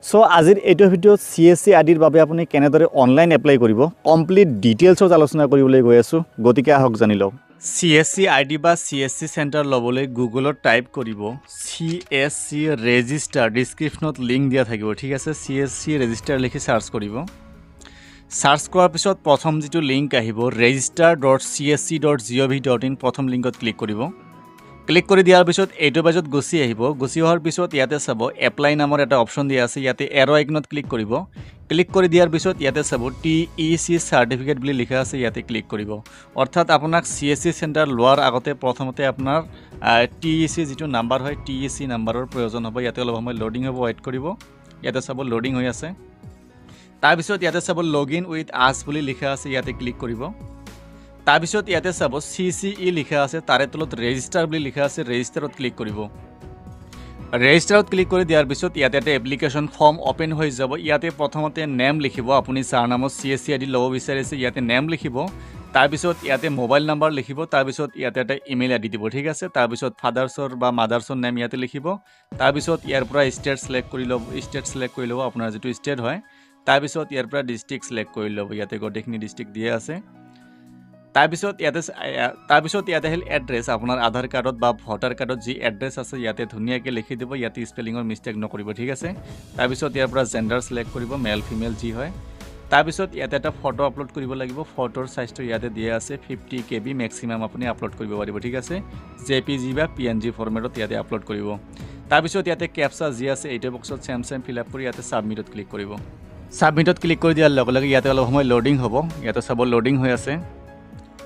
So আজিৰ এইটো ভিডিঅ'ত CSC আইডিৰ বাবে আপুনি কেনেদৰে অনলাইন এপ্লাই কৰিব কমপ্লিট ডিটেইলছত আলোচনা কৰিবলৈ গৈ আছো গতিকে আহক জানি লওক CSC আইডি বা CSC সেন্টাৰ লবলৈ গুগলত টাইপ কৰিব CSC ৰেজিষ্টাৰ ডেসক্ৰিপচনত লিংক দিয়া থাকিব ঠিক আছে CSC ৰেজিষ্টাৰ লিখি সাৰ্চ কৰিব সাৰ্চ কৰাৰ পিছত প্ৰথম যেটো লিংক আহিব register.csc.gov.in প্ৰথম লিংকত ক্লিক কৰিব ক্লিক কৰি দিয়াৰ পিছত এইটো পেজত গুছি আহিব গুছি হোৱাৰ পিছত ইয়াতে চাব এপ্লাই নামৰ এটা অপচন দিয়া আছে ইয়াতে এৰো আইকনত ক্লিক কৰিব ক্লিক কৰি দিয়াৰ পিছত ইয়াতে চাব TEC সাৰ্টিফিকেট বুলি লিখা আছে ইয়াতে ক্লিক কৰিব অৰ্থাৎ আপোনাক CSC সেন্টাৰ লোৱাৰ আগতে প্ৰথমতে আপোনাৰ TEC যেটো নাম্বাৰ হয় TEC নাম্বাৰৰ প্ৰয়োজন হ'ব ইয়াতে অলপ সময় লোডিং হ'ব ওয়েট কৰিব ইয়াতে চাব লোডিং হৈ আছে তাৰ পিছত ইয়াতে চাব লগইন উইথ আস বুলি লিখা আছে ইয়াতে ক্লিক কৰিব তাৰ পিছত ইয়াতে চাব CCE লিখা আছে তাৰে তলত ৰেজিষ্টাৰ বুলি লিখা আছে ৰেজিষ্টাৰত ক্লিক কৰিব ৰেজিষ্টাৰত ক্লিক কৰি দিয়াৰ পিছত ইয়াতে এটা এপ্লিকেশন ফৰ্ম ওপেন হৈ যাব ইয়াতে প্ৰথমতে নেম লিখিব আপুনি যাৰ নামত CSC আইডি ল'ব বিচাৰিছে ইয়াতে নেম লিখিব তাৰ পিছত ইয়াতে মোবাইল নাম্বাৰ লিখিব তাৰ পিছত ইয়াতে এটা ইমেইল আইডি দিব ঠিক আছে তাৰ পিছত ফাদাৰছৰ বা মাদাৰছৰ নেম ইয়াতে লিখিব তাৰ পিছত ইয়াৰ পৰা ষ্টেট সিলেক্ট কৰি ল'ব আপোনাৰ যেটো ষ্টেট হয় তাৰ পিছত ইয়াৰ পৰা ডিস্ট্ৰিক্ট সিলেক্ট কৰি ল'ব ইয়াতে গোটেইখিনি ডিস্ট্ৰিক্ট দিয়া আছে তাৰ পিছত ইয়াতে হেল এড্ৰেছ আপোনাৰ আধাৰ কাৰ্ডত বা ভোটাৰ কাৰ্ডত যি এড্ৰেছ আছে ইয়াতে ধুনিয়াকৈ লিখি দিব ইয়াতে স্পেলিংৰ মিস্টেক নকৰিব ঠিক আছে তাৰ পিছত ইয়াৰ পৰা জেন্ডাৰ সিলেক্ট কৰিব মেল ফিমেল যি হয় তাৰ পিছত ইয়াতে এটা ফটো আপলোড কৰিব লাগিব ফটোৰ সাইজটো ইয়াতে দিয়া আছে 50 KB ম্যাক্সিমাম আপুনি আপলোড কৰিব পাৰিব ঠিক আছে JPG বা PNG ফৰমেটত ইয়াতে আপলোড কৰিব তাৰ পিছত ইয়াতে ক্যাপচা যি আছে এইটো বক্সত সেম ফিল আপ কৰি ইয়াতে সাবমিটত ক্লিক কৰিব সাবমিটত ক্লিক কৰি দিয়াৰ লগে লগে ইয়াতে অলপ সময় লোডিং হ'ব ইয়াতে চাব লোডিং হৈ আছে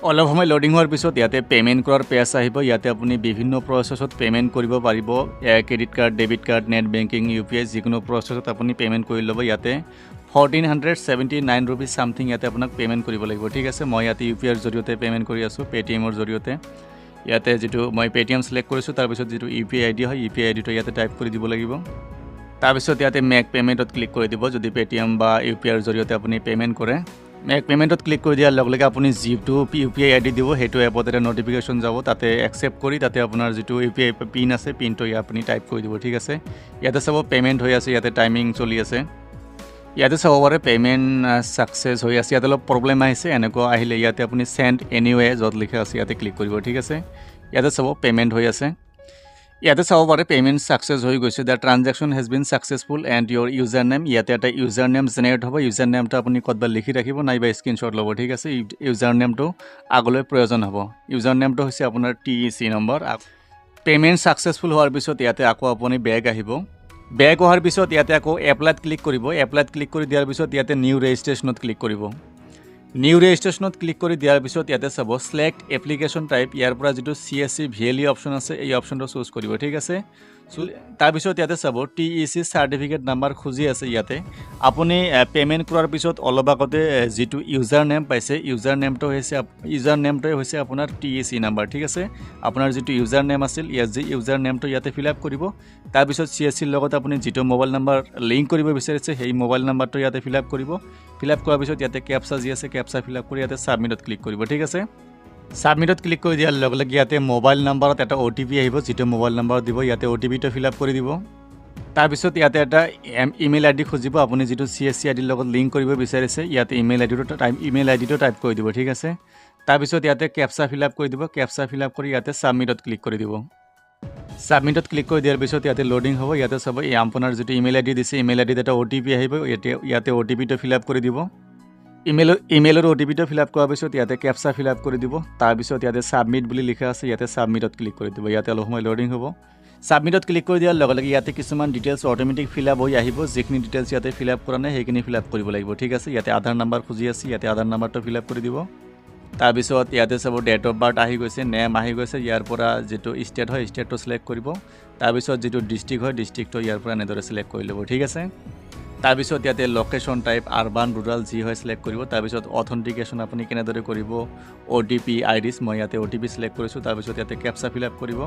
অলপ সময় লোডিং হোৱাৰ পিছত ইয়াতে পেমেন্ট কৰাৰ পেজ আহিব ইয়াতে আপুনি বিভিন্ন প্ৰসেছত পেমেন্ট কৰিব পাৰিব credit card debit card net banking UPI যিকোনো প্ৰসেছত আপুনি পেমেন্ট কৰি ল'ব ইয়াতে 1479 rupees সামথিং ইয়াতে আপোনাক পেমেন্ট কৰিব লাগিব ঠিক আছে মই ইয়াতে UPI ৰ জৰিয়তে পেমেন্ট কৰি আছো Paytm ৰ জৰিয়তে ইয়াতে যেটো মই Paytm সিলেক্ট কৰিছো তাৰ পিছত যেটো UPI আইডি হয় UPI আইডিটো ইয়াতে টাইপ কৰি দিব লাগিব তাৰ পিছত ইয়াতে মেক পেমেন্টত ক্লিক কৰি দিব যদি Paytm বা UPI ৰ জৰিয়তে আপুনি পেমেন্ট কৰে মেক পেমেন্টত ক্লিক কৰি দিয়াৰ লগে লগে আপুনি যেটো UPI আইডি দিব হেতু এপত এটা নোটিফিকেশন যাব তাতে একসেপ্ট কৰি তাতে আপোনাৰ যেটো UPI পিন আছে পিনটো আপুনি টাইপ কৰি দিব ঠিক আছে ইয়াতে চাব পেমেন্ট হৈ আছে ইয়াতে টাইমিং চলি আছে ইয়াতে চাব পাৰে পেমেন্ট সাকসেস হৈ আছে ইয়াতে অলপ প্ৰবলেম আহিছে এনেকৈ আহিলে ইয়াতে আপুনি সেন্ড এনিৱে যত লিখা আছে ইয়াতে ক্লিক কৰিব ঠিক আছে ইয়াতে চাব পেমেন্ট হৈ আছে ইয়াতে চাব পাৰে পেমেন্ট সাকসেস হৈ গৈছে the transaction has been successful and your user name ইয়াতে এটা ইউজাৰ নেম জেনাৰেট হ'ব ইউজাৰ নেমটো আপুনি কতবা লিখি ৰাখিব নাইবা স্ক্ৰিনশ্বট ল'ব ঠিক আছে ইউজাৰ নেমটো আগলৈ প্ৰয়োজন হ'ব ইউজাৰ নেমটো হৈছে আপোনাৰ TEC নম্বৰ পেমেন্ট সাকসেসফুল হোৱাৰ পিছত ইয়াতে আকৌ আপুনি বেক আহিব বেক হোৱাৰ পিছত ইয়াতে আকৌ এপ্লাইত ক্লিক কৰিব এপ্লাইত ক্লিক কৰি দিয়াৰ পিছত ইয়াতে নিউ ৰেজিষ্ট্ৰেচনত ক্লিক কৰিব নিউ ৰেজিষ্ট্ৰেচনত ক্লিক কৰি দিয়াৰ পিছত ইয়াতে চাব সিলেক্ট এপ্লিকেশন টাইপ ইয়াৰ পৰা যেটো CSC VLE অপচন আছে এই অপচনটো চুজ কৰিব ঠিক আছে তাৰ পিছত ইয়াতে চাব TEC সাৰ্টিফিকেট নাম্বাৰ খুজি আছে ইয়াতে আপুনি পেমেন্ট কৰাৰ পিছত অলপ আগতে যেটো ইউজাৰ নেম পাইছে ইউজাৰ নেমটো হৈছে আপোনাৰ TEC নাম্বাৰ ঠিক আছে আপোনাৰ যেটো ইউজাৰ নেম আছিল ইয়াতে ইউজাৰ নেমটো ইয়াতে ফিল আপ কৰিব তাৰ পিছত CSC ৰ লগত আপুনি যেটো মোবাইল নাম্বাৰ লিংক কৰিব বিচাৰিছে সেই মোবাইল নাম্বাৰটো ইয়াতে ফিল আপ কৰিব ফিল আপ কৰাৰ পিছত ইয়াতে ক্যাপচা যি আছে ক্যাপচা ফিল আপ কৰি ইয়াতে সাবমিটত ক্লিক কৰিব ঠিক আছে সাবমিটত ক্লিক কৰি দিয়াৰ লগে লগে ইয়াতে মোবাইল নাম্বাৰত এটা OTP আহিব যেটো মোবাইল নাম্বাৰ দিব ইয়াতে OTP টো ফিল আপ কৰি দিব তাৰ পিছত ইয়াতে এটা ইমেইল আইডি খুজিব আপুনি যেটো CSC আইডিৰ লগত লিংক কৰিব বিচাৰিছে ইয়াতে ইমেইল আইডিটো টাইপ কৰি দিব ঠিক আছে তাৰ পিছত ইয়াতে ক্যাপচা ফিল আপ কৰি দিব ক্যাপচা ফিল আপ কৰি ইয়াতে সাবমিটত ক্লিক কৰি দিব সাবমিটত ক্লিক কৰি দিয়াৰ পিছত ইয়াতে লোডিং হ'ব ইয়াতে চাব এই আপোনাৰ যেটো ইমেইল আইডি দিছে ইমেইল আইডিত এটা OTP আহিব ইয়াতে OTP টো ফিল আপ কৰি দিব ইমেইলৰ OTP টো ফিল আপ কৰাৰ পিছত ইয়াতে ক্যাপচা ফিল আপ কৰি দিব তাৰ পিছত ইয়াতে সাবমিট বুলি লিখা আছে ইয়াতে সাবমিটত ক্লিক কৰি দিব ইয়াতে অলপ সময় লোডিং হ'ব সাবমিটত ক্লিক কৰি দিয়াৰ লগে লগে ইয়াতে কিছুমান ডিটেইলছ অটোমেটিক ফিল আপ হৈ আহিব যিখিনি ডিটেইলছ ইয়াতে ফিল আপ কৰা নাই সেইখিনি ফিল আপ কৰিব লাগিব ঠিক আছে ইয়াতে আধাৰ নাম্বাৰ খুজি আছে ইয়াতে আধাৰ নাম্বাৰটো ফিল আপ কৰি দিব তাৰ পিছত ইয়াতে চাব ডেট অফ বাৰ্থ আহি গৈছে নেম আহি গৈছে ইয়াৰ পৰা যেটো ষ্টেট হয় ষ্টেটটো সিলেক্ট কৰিব তাৰ পিছত যেটো ডিস্ট্ৰিক্ট হয় ডিস্ট্ৰিক্টটো ইয়াৰ পৰা নেদৰে সিলেক্ট কৰি ল'ব ঠিক আছে তাৰ পিছত ইয়াতে লোকেশন টাইপ আৰবান ৰুৰাল যি হয় সিলেক্ট কৰিব তাৰ পিছত অথেন্টিকেশন আপুনি কেনেদৰে কৰিব OTP আইডিছ মই ইয়াতে OTP সিলেক্ট কৰিছো তাৰ পিছত ইয়াতে ক্যাপচা ফিল আপ কৰিব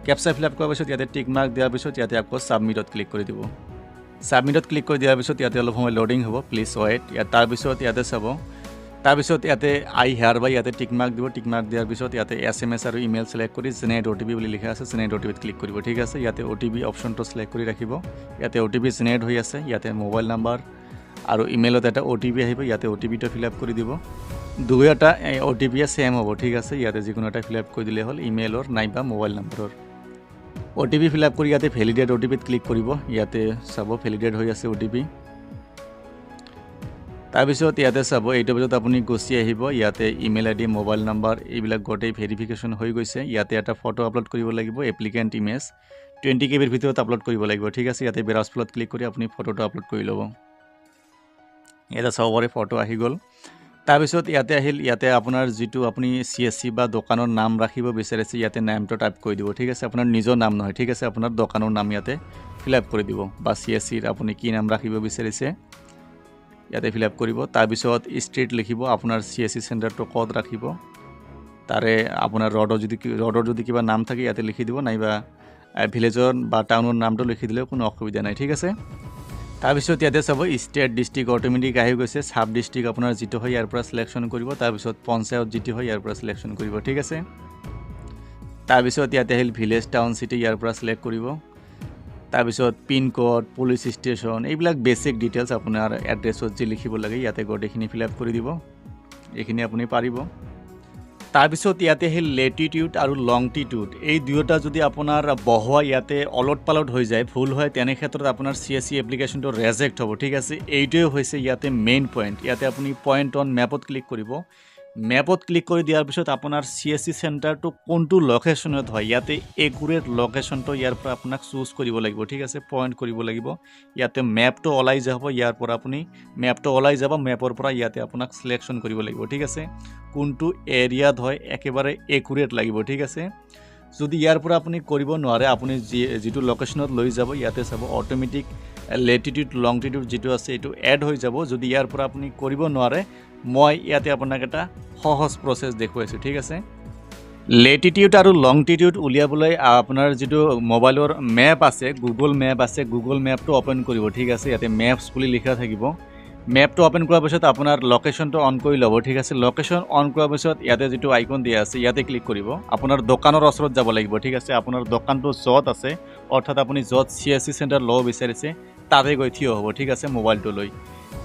ক্যাপচা ফিল আপ কৰাৰ পিছত ইয়াতে টিক মাৰ্ক দিয়াৰ পিছত ইয়াতে আকৌ সাবমিটত ক্লিক কৰি দিব সাবমিটত ক্লিক কৰি দিয়াৰ পিছত ইয়াতে অলপ সময় লোডিং হ'ব প্লিজ ওয়েট তাৰ পিছত ইয়াতে চাব তাৰপিছত ইয়াতে আই হেয়াৰ বাই ইয়াতে টিক মাৰ্ক দিব টিক মাৰ্ক দিয়াৰ পিছত ইয়াতে SMS আৰু ইমেইল সিলেক্ট কৰি জেনেৰেট OTP বুলি লিখা আছে জেনেৰেট OTP ক্লিক কৰিব ঠিক আছে ইয়াতে OTP অপচনটো সিলেক্ট কৰি ৰাখিব ইয়াতে OTP জেনেৰেট হৈ আছে ইয়াতে মোবাইল নাম্বাৰ আৰু ইমেইলত এটা OTP আহিব ইয়াতে OTP টো ফিল আপ কৰি দিব দুয়োটা OTP সেম হ'ব ঠিক আছে ইয়াতে যিকোনো এটা ফিল আপ কৰি দিলে হ'ল ইমেইলৰ নাইবা মোবাইল নাম্বাৰৰ OTP ফিল আপ কৰি ইয়াতে ভ্যালিডেট OTP ত ক্লিক কৰিব ইয়াতে চাব ভ্যালিডেট হৈ আছে OTP তাৰপিছত ইয়াতে চাব এইটো পিছত আপুনি গুছি আহিব ইয়াতে ইমেইল আইডি মোবাইল নাম্বাৰ এইবিলাক গোটেই ভেৰিফিকেশন হৈ গৈছে ইয়াতে এটা ফটো আপলোড কৰিব লাগিব এপ্লিকেন্ট ইমেজ 20 KB ৰ ভিতৰত আপলোড কৰিব লাগিব ঠিক আছে ইয়াতে ব্ৰাউজ ফলত ক্লিক কৰি আপুনি ফটোটো আপলোড কৰি ল'ব এটা চাবৰে ফটো আহি গল তাৰপিছত ইয়াতে আহিল ইয়াতে আপোনাৰ যেটো আপুনি CSC বা দোকানৰ নাম ৰাখিব বিচাৰিছে ইয়াতে নামটো টাইপ কৰি দিব ঠিক আছে আপোনাৰ নিজৰ নাম নহয় ঠিক আছে আপোনাৰ দোকানৰ নাম ইয়াতে ফিল আপ কৰি দিব বা CSC ৰ আপুনি কি নাম ৰাখিব বিচাৰিছে ইয়াতে ফিল আপ কৰিব তাৰপিছত ষ্ট্ৰীট লিখিব আপোনাৰ CSC চেণ্টাৰটো ক'ত ৰাখিব তাৰে আপোনাৰ ৰডৰ যদি কিবা নাম থাকে ইয়াতে লিখি দিব নাইবা ভিলেজৰ বা টাউনৰ নামটো লিখি দিলে কোনো অসুবিধা নাই ঠিক আছে তাৰপিছত ইয়াতে চাব ষ্টেট ডিস্ট্ৰিক্ট অটোমেটিক আহি গৈছে সাব ডিস্ট্ৰিক্ট আপোনাৰ যেটো হয় ইয়াৰ পৰা সিলেকশন কৰিব তাৰপিছত পঞ্চায়ত যেটো হয় ইয়াৰ পৰা সিলেকশন কৰিব ঠিক আছে তাৰপিছত ইয়াতে আহিল ভিলেজ টাউন সিটি ইয়াৰ পৰা সিলেক্ট কৰিব তাৰপিছত পিন কোড পুলিশ ষ্টেচন এইবিলাক বেসিক ডিটেইলছ আপোনাৰ এড্ৰেছত যি লিখিব লাগে ইয়াতে গোটেইখিনি ফিল আপ কৰি দিব এইখিনি আপুনি পাৰিব তাৰপিছত ইয়াতে আহিল লেটিটিউড আৰু লংটিটিউড এই দুয়োটা যদি আপোনাৰ বহোৱা ইয়াতে অলট পালট হৈ যায় ভুল হয় তেনে ক্ষেত্ৰত আপোনাৰ CSC এপ্লিকেশনটো ৰিজেক্ট হ'ব ঠিক আছে এইটোৱে হৈছে ইয়াতে মেইন পইণ্ট ইয়াতে আপুনি পইণ্ট অন ম্যাপত ক্লিক কৰিব ম্যাপত ক্লিক কৰি দিয়াৰ পিছত আপোনাৰ CSC চেণ্টাৰটো কোনটো লোকেশনত হয় ইয়াতে একুৰেট লোকেশনটো ইয়াৰ পৰা আপোনাক চুজ কৰিব লাগিব ঠিক আছে পইণ্ট কৰিব লাগিব ইয়াতে ম্যাপটো ওলাই যাব ইয়াৰ পৰা আপুনি ম্যাপটো ওলাই যাব ম্যাপৰ পৰা ইয়াতে আপোনাক সিলেকশন কৰিব লাগিব ঠিক আছে কোনটো এৰিয়াত হয় একেবাৰে একুৰেট লাগিব ঠিক আছে যদি ইয়াৰ পৰা আপুনি কৰিব নোৱাৰে আপুনি যেটো লোকেশনত লৈ যাব ইয়াতে চাব অটোমেটিক লেটিটিউড লংটিটিউড যেটো আছে এটো এড হৈ যাব যদি ইয়াৰ পৰা আপুনি কৰিব নোৱাৰে মই ইয়াতে আপোনাক এটা সহজ প্ৰসেস দেখুৱাইছো ঠিক আছে লেটিটিউড আৰু লংটিটিউড উলিয়াবলৈ আপোনাৰ যেটো মোবাইলৰ ম্যাপ আছে গুগল ম্যাপ আছে গুগল ম্যাপটো ওপেন কৰিব ঠিক আছে ইয়াতে ম্যাপস বুলি লিখা থাকিব ম্যাপটো ওপেন কৰাৰ পিছত আপোনাৰ লোকেশনটো অন কৰি ল'ব ঠিক আছে লোকেশন অন কৰাৰ পিছত ইয়াতে যেটো আইকন দিয়া আছে ইয়াতে ক্লিক কৰিব আপোনাৰ দোকানৰ ওচৰত যাব লাগিব ঠিক আছে আপোনাৰ দোকানটো যত আছে অৰ্থাৎ আপুনি যত CSC চেণ্টাৰ লব বিচাৰিছে তাতে গৈ থিয় হ'ব ঠিক আছে মোবাইলটো লৈ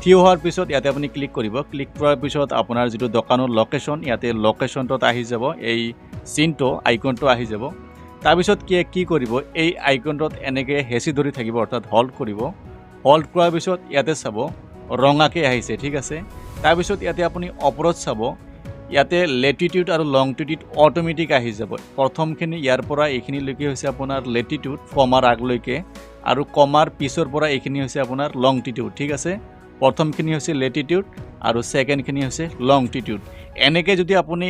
থিয় হোৱাৰ পিছত ইয়াতে আপুনি ক্লিক কৰিব ক্লিক কৰাৰ পিছত আপোনাৰ যেটো দোকানৰ লোকেশন ইয়াতে লোকেশনটোত আহি যাব এই চিনটো আইকনটো আহি যাব তাৰ পিছত কি কৰিব এই আইকনটোত এনেকৈ হেচি ধৰি থাকিব অৰ্থাৎ হোল্ড কৰিব হোল্ড কৰাৰ পিছত ইয়াতে চাব ৰঙাকে আহিছে ঠিক আছে তাৰ পিছত ইয়াতে আপুনি ওপৰত চাব ইয়াতে লেটিটিউড আৰু লংটিটিউড অটোমেটিক আহি যাব প্ৰথমখিনি ইয়াৰ পৰা এইখিনি লৈকে হৈছে আপোনাৰ লেটিটিউড কমাৰ আগলৈকে আৰু কমাৰ পিছৰ পৰা এইখিনি হৈছে আপোনাৰ লংটিটিউড ঠিক আছে প্ৰথমখিনি হৈছে লেটিটিউড আৰু সেকেন্ডখিনি হৈছে লংটিটিউড এনেকৈ যদি আপুনি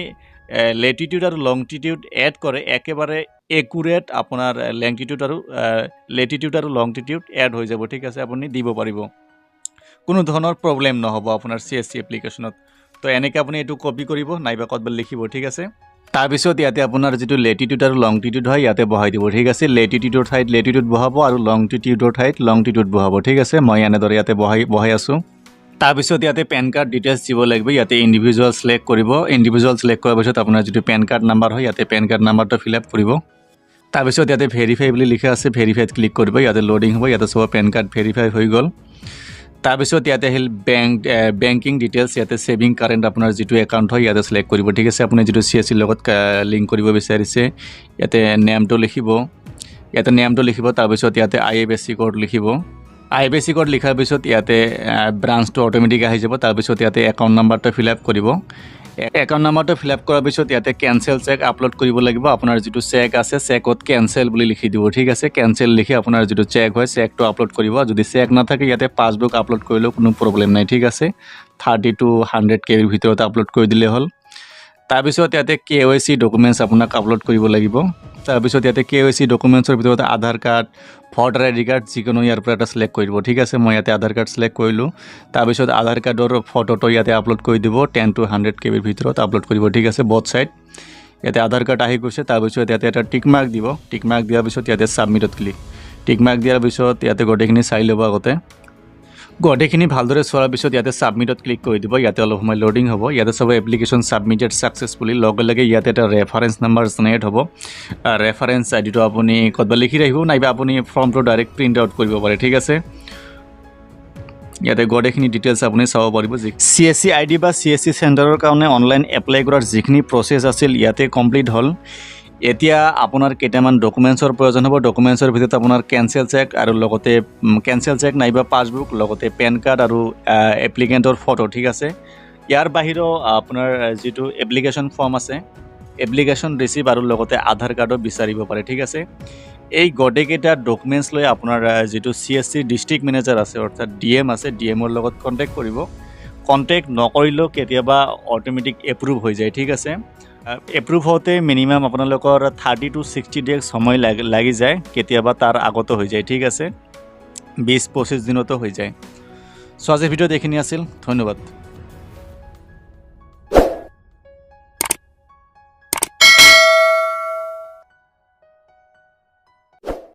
লেটিটিউড আৰু লংটিটিউড এড কৰে একেবাৰে একুৰেট আপোনাৰ লংটিটিউড আৰু লেটিটিউড আৰু লংটিটিউড এড হৈ যাব ঠিক আছে আপুনি দিব পাৰিব কোনো ধৰণৰ প্ৰবলেম নহব আপোনাৰ CSC এপ্লিকেশনত তো এনেকৈ আপুনি এটো কপি কৰিব নাইবা কতবা লিখিব ঠিক আছে তাৰপিছত ইয়াতে আপোনাৰ যেটো লেটিটিউড আৰু লংটিটিউড হয় ইয়াতে বহাই দিব ঠিক আছে লেটিটিউডৰ ঠাইত লেটিটিউড বহাব আৰু লংটিটিউডৰ ঠাইত লংটিটিউড বহাব ঠিক আছে মই এনেদৰে ইয়াতে বহাই আছো তাৰপিছত ইয়াতে পেন কাৰ্ড ডিটেইলছ দিব লাগিব ইয়াতে ইন্ডিভিজুয়াল সিলেক্ট কৰিব ইন্ডিভিজুয়াল সিলেক্ট কৰাৰ পিছত আপোনাৰ যেটো পেন কাৰ্ড নাম্বাৰ হয় ইয়াতে পেন কাৰ্ড নাম্বাৰটো ফিল আপ কৰিব তাৰপিছত ইয়াতে ভেৰিফাই বুলি লিখা আছে ভেৰিফাইত ক্লিক কৰিব ইয়াতে লোডিং হ'ব ইয়াতে সব পেন কাৰ্ড ভেৰিফাই হৈ গল তাৰপিছত ইয়াতে আহিল বেংকিং ডিটেইলছ ইয়াতে সেভিং কাৰেন্ট আপোনাৰ যেটো একাউন্ট হয় ইয়াতে সিলেক্ট কৰিব ঠিক আছে আপুনি যেটো CSC লগত লিংক কৰিব বিচাৰিছে ইয়াতে নেমটো লিখিব তাৰপিছত ইয়াতে IFSC কোড লিখিব IFSC কোড লিখাৰ পিছত ইয়াতে ব্ৰাঞ্চটো অটোমেটিক আহি যাব তাৰপিছত ইয়াতে একাউন্ট নাম্বাৰটো ফিল আপ কৰিব একাউন্ট নাম্বাৰটো ফিল আপ কৰাৰ পিছত ইয়াতে ক্যান্সেল চেক আপলোড কৰিব লাগিব আপোনাৰ যেটো চেক আছে চেকত ক্যান্সেল বুলি লিখি দিব ঠিক আছে ক্যান্সেল লিখি আপোনাৰ যেটো চেক হয় চেকটো আপলোড কৰিব যদি চেক নাথাকে ইয়াতে পাসবুক আপলোড কৰিলেও কোনো প্ৰবলেম নাই ঠিক আছে 30 to 100 KB ৰ ভিতৰত আপলোড কৰি দিলে হ'ল তাৰপিছত ইয়াতে KYC ডকুমেন্টছ আপোনাক আপলোড কৰিব লাগিব তাৰপিছত ইয়াতে KYC ডকুমেন্টছৰ ভিতৰত আধাৰ কাৰ্ড ভোটাৰ আইডি কাৰ্ড যিকোনো ইয়াৰ পৰা এটা সিলেক্ট কৰিব ঠিক আছে মই ইয়াতে আধাৰ কাৰ্ড সিলেক্ট কৰিলো তাৰপিছত আধাৰ কাৰ্ডৰ ফটোটো ইয়াতে আপলোড কৰি দিব 10 to 100 KB ৰ ভিতৰত আপলোড কৰিব ঠিক আছে বোথ সাইড ইয়াতে আধাৰ কাৰ্ড আহি গৈছে তাৰপিছত ইয়াতে এটা টিক মাৰ্ক দিব টিক মাৰ্ক দিয়াৰ পিছত ইয়াতে সাবমিটত ক্লিক টিক মাৰ্ক দিয়াৰ পিছত ইয়াতে গোটেইখিনি চাই ল'ব আগতে গোটেইখিনি ভালদৰে চোৱাৰ পিছত ইয়াতে ছাবমিটত ক্লিক কৰি দিব। ইয়াতে অলপ সময় লোডিং হ'ব। ইয়াতে চাব এপ্লিকেশ্যন ছাবমিটেড ছাকচেছফুলি। লগে লগে ইয়াতে এটা ৰেফাৰেঞ্চ নাম্বাৰ জেনেৰেট হ'ব। ৰেফাৰেঞ্চ আইডিটো আপুনি ক'ৰবাত লিখি ৰাখিব, নাইবা আপুনি ফৰ্মটো ডাইৰেক্ট প্ৰিণ্ট আউট কৰিব পাৰে। ঠিক আছে, ইয়াতে গোটেইখিনি ডিটেইলছ আপুনি চাব পাৰিব। CSC ID বা CSC চেণ্টাৰৰ কাৰণে অনলাইন এপ্লাই কৰাৰ যিখিনি প্ৰচেছ আছিল ইয়াতে কমপ্লিট হ'ল। এতিয়া আপোনাৰ কেইটামান ডকুমেণ্টছৰ প্ৰয়োজন হ'ব। ডকুমেণ্টছৰ ভিতৰত আপোনাৰ কেঞ্চেল চেক আৰু লগতে কেঞ্চেল চেক নাইবা পাছবুক, লগতে পেন কাৰ্ড আৰু এপ্লিকেণ্টৰ ফটো। ঠিক আছে, ইয়াৰ বাহিৰেও আপোনাৰ যিটো এপ্লিকেশ্যন ফৰ্ম আছে, এপ্লিকেশ্যন ৰিচিপ্ট আৰু লগতে আধাৰ কাৰ্ডো বিচাৰিব পাৰে। ঠিক আছে, এই গোটেইকেইটা ডকুমেণ্টছ লৈ আপোনাৰ যিটো CSC ডিষ্ট্ৰিক্ট মেনেজাৰ আছে অৰ্থাৎ DM আছে, DMৰ লগত কণ্টেক্ট কৰিব। কণ্টেক্ট নকৰিলেও কেতিয়াবা অট'মেটিক এপ্ৰুভ হৈ যায়। ঠিক আছে, এপ্ৰুভ হওঁতে মিনিমাম আপোনালোকৰ 30 to 60 ডেজ সময় লাগি যায়, কেতিয়াবা তাৰ আগতো হৈ যায়। ঠিক আছে, 20-25 দিনতো হৈ যায়। চ' আজিৰ ভিডিঅ'ত এইখিনি আছিল। ধন্যবাদ।